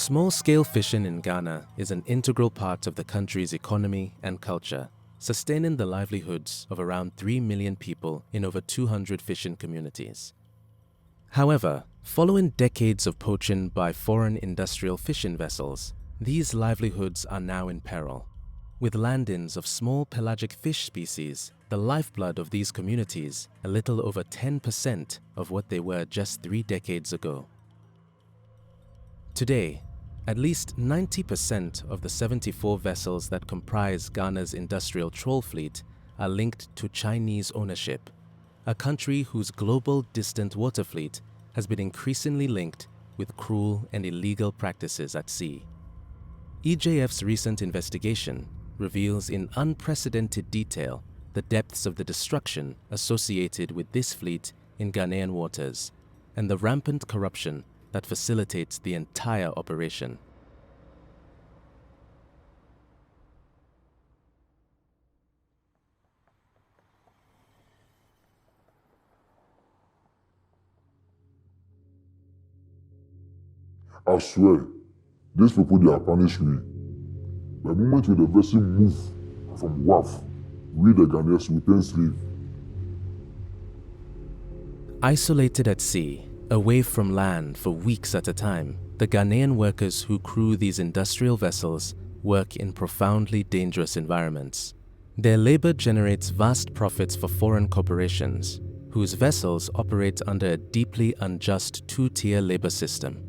Small-scale fishing in Ghana is an integral part of the country's economy and culture, sustaining the livelihoods of around 3 million people in over 200 fishing communities. However, following decades of poaching by foreign industrial fishing vessels, these livelihoods are now in peril. With landings of small pelagic fish species, the lifeblood of these communities, a little over 10% of what they were just 3 decades ago. Today, at least 90% of the 74 vessels that comprise Ghana's industrial trawl fleet are linked to Chinese ownership, a country whose global distant water fleet has been increasingly linked with cruel and illegal practices at sea. EJF's recent investigation reveals in unprecedented detail the depths of the destruction associated with this fleet in Ghanaian waters and the rampant corruption that facilitates the entire operation. I swear, these people they are punish me. The moment when the vessel move from WAF, we the Ghanaians will then sleep. Isolated at sea, away from land for weeks at a time, the Ghanaian workers who crew these industrial vessels work in profoundly dangerous environments. Their labor generates vast profits for foreign corporations, whose vessels operate under a deeply unjust two-tier labor system,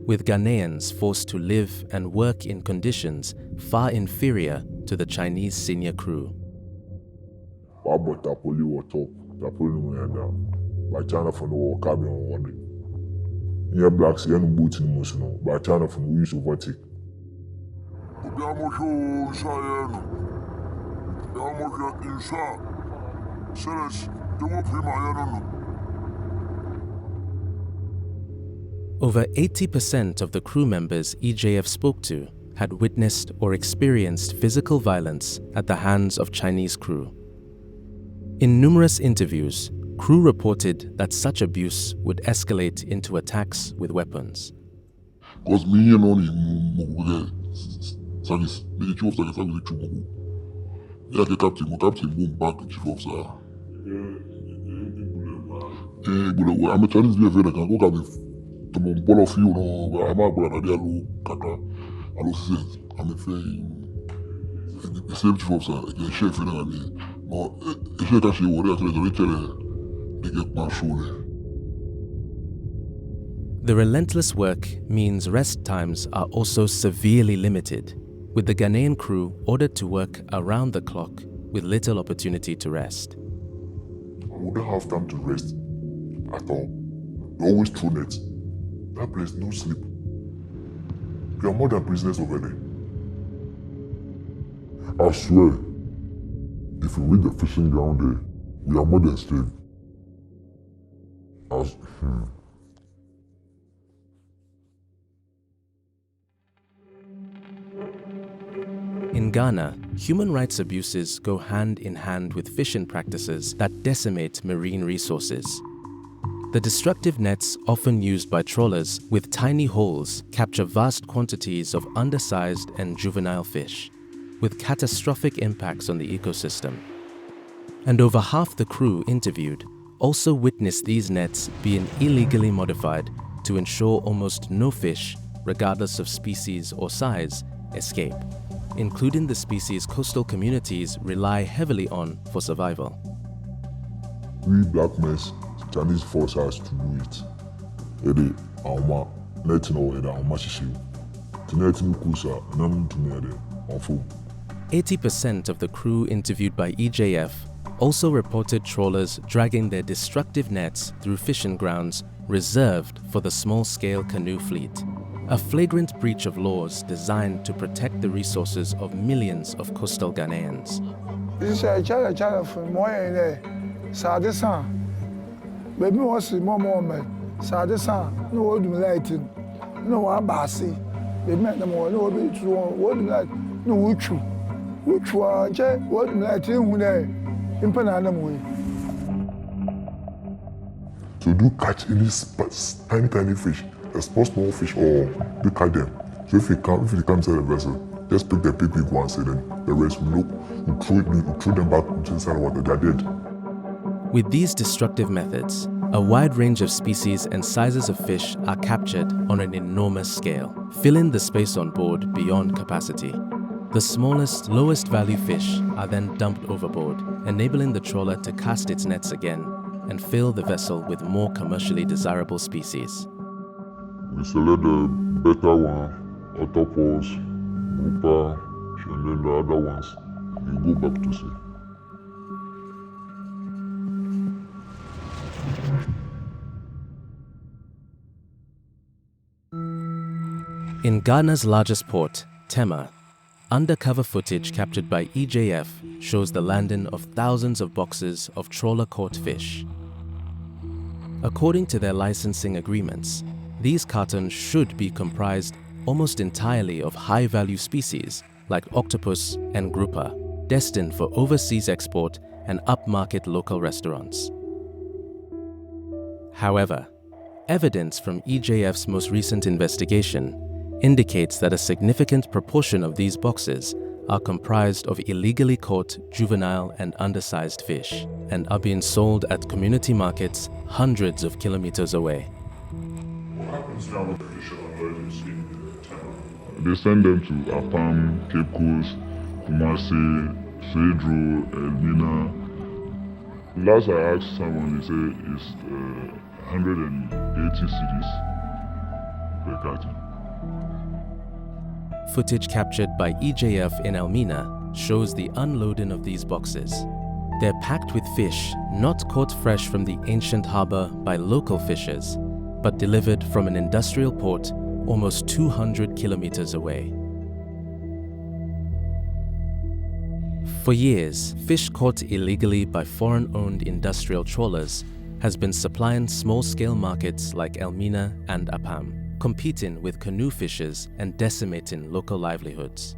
with Ghanaians forced to live and work in conditions far inferior to the Chinese senior crew. By China for no cabin on one day. Near blacks, young boots in Musino, by China for no use of what take. Over 80% of the crew members EJF spoke to had witnessed or experienced physical violence at the hands of Chinese crew. In numerous interviews, crew reported that such abuse would escalate into attacks with weapons. Because me, you know, service, the chief of service, yeah, the captain, boom, back to chief officer. I'm a Chinese behavior, I can go to the ball of you, no, I'm a brother, they are kaka, I don't see, I'm a friend, the same chief officer, the chef, you know, no, the chef actually worry, actually, the relentless work means rest times are also severely limited, with the Ghanaian crew ordered to work around the clock with little opportunity to rest. I wouldn't have time to rest at all. They always throw nets. That place, no sleep. We are more than prisoners over there. I swear, if we read the fishing ground there, we are more than slaves. In Ghana, human rights abuses go hand in hand with fishing practices that decimate marine resources. The destructive nets often used by trawlers with tiny holes capture vast quantities of undersized and juvenile fish, with catastrophic impacts on the ecosystem. And over half the crew interviewed also witnessed these nets being illegally modified to ensure almost no fish, regardless of species or size, escape, including the species coastal communities rely heavily on for survival. We black men, Chinese force us to do it. Ede, Auma, netting or Eda, Auma Shishu. Tinetting Kusa, Nam Tunede, on food. 80% of the crew interviewed by EJF also reported trawlers dragging their destructive nets through fishing grounds reserved for the small-scale canoe fleet, a flagrant breach of laws designed to protect the resources of millions of coastal Ghanaians. To do catch any tiny fish, a small fish, or they catch them. So if it comes inside the vessel, just pick the people once and then the rest will throw them back inside the water. They are dead. With these destructive methods, a wide range of species and sizes of fish are captured on an enormous scale, filling the space on board beyond capacity. The smallest, lowest value fish are then dumped overboard, enabling the trawler to cast its nets again and fill the vessel with more commercially desirable species. We select the better one, octopus, grouper, and then the other ones, you go back to sea. In Ghana's largest port, Tema, undercover footage captured by EJF shows the landing of thousands of boxes of trawler-caught fish. According to their licensing agreements, these cartons should be comprised almost entirely of high-value species like octopus and grouper, destined for overseas export and upmarket local restaurants. However, evidence from EJF's most recent investigation indicates that a significant proportion of these boxes are comprised of illegally caught juvenile and undersized fish and are being sold at community markets hundreds of kilometers away. What happens now with the fish unloaded in Tema? They send them to Apam, Cape Coast, Kumasi, Fedro, Elmina. Last I asked someone, they say it's 180 cities per carton. Footage captured by EJF in Elmina shows the unloading of these boxes. They're packed with fish not caught fresh from the ancient harbor by local fishers, but delivered from an industrial port almost 200 kilometers away. For years, fish caught illegally by foreign-owned industrial trawlers has been supplying small-scale markets like Elmina and Apam, competing with canoe fishers and decimating local livelihoods.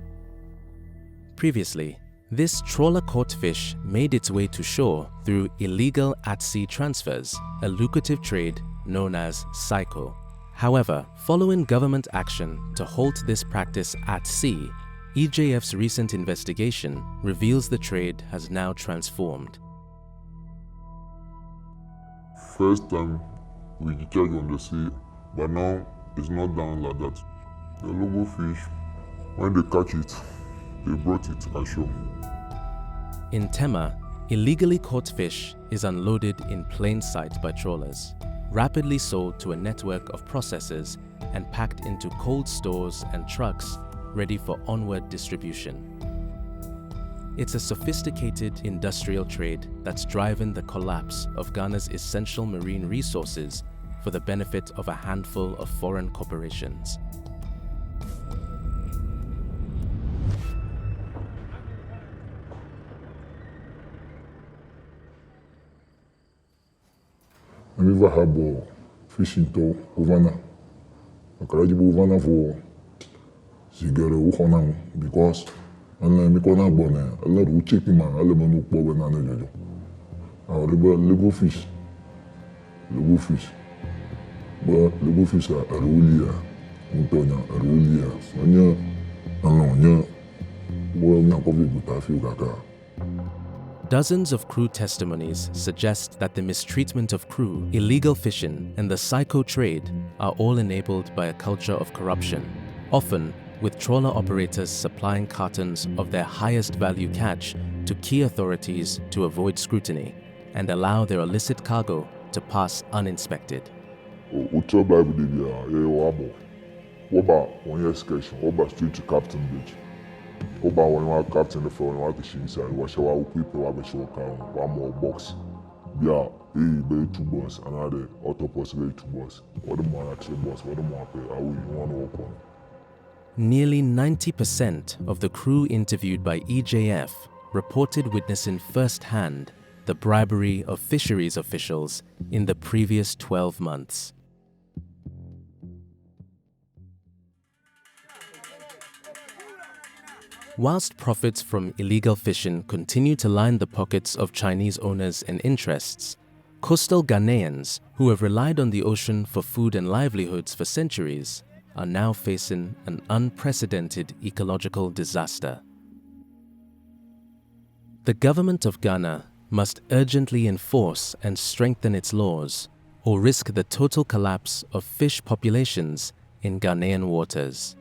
Previously, this trawler-caught fish made its way to shore through illegal at-sea transfers, a lucrative trade known as psycho. However, following government action to halt this practice at sea, EJF's recent investigation reveals the trade has now transformed. First time we catch on the sea, but now it's not done like that. The logo fish, when they catch it, they brought it ashore. In Tema, illegally caught fish is unloaded in plain sight by trawlers, rapidly sold to a network of processors and packed into cold stores and trucks ready for onward distribution. It's a sophisticated industrial trade that's driving the collapse of Ghana's essential marine resources for the benefit of a handful of foreign corporations. I never have fishing to Uvana. I can't do Uvana for Zigare Uhonang because I'm not going to be a lot of chicken man. I'm not going to be Lego fish. Lego fish. But Lego fish are Arulia. Mutonya Arulia. Sonya. Anonya. Well, I'm not going to be able. Dozens of crew testimonies suggest that the mistreatment of crew, illegal fishing, and the psycho trade are all enabled by a culture of corruption, often with trawler operators supplying cartons of their highest value catch to key authorities to avoid scrutiny and allow their illicit cargo to pass uninspected. Ucho Bible Wabo. Oba 1 year sketch, Oba street to Captain Beach. Oba when I captain the phone, I was inside, wash our people, I was show count, 1 more box. Yeah, very 2 boss, another octopus, very 2 boss. What the more actually boss, what the more pay, I will want to work on. Nearly 90% of the crew interviewed by EJF reported witnessing firsthand the bribery of fisheries officials in the previous 12 months. Whilst profits from illegal fishing continue to line the pockets of Chinese owners and interests, coastal Ghanaians who have relied on the ocean for food and livelihoods for centuries are now facing an unprecedented ecological disaster. The government of Ghana must urgently enforce and strengthen its laws, or risk the total collapse of fish populations in Ghanaian waters.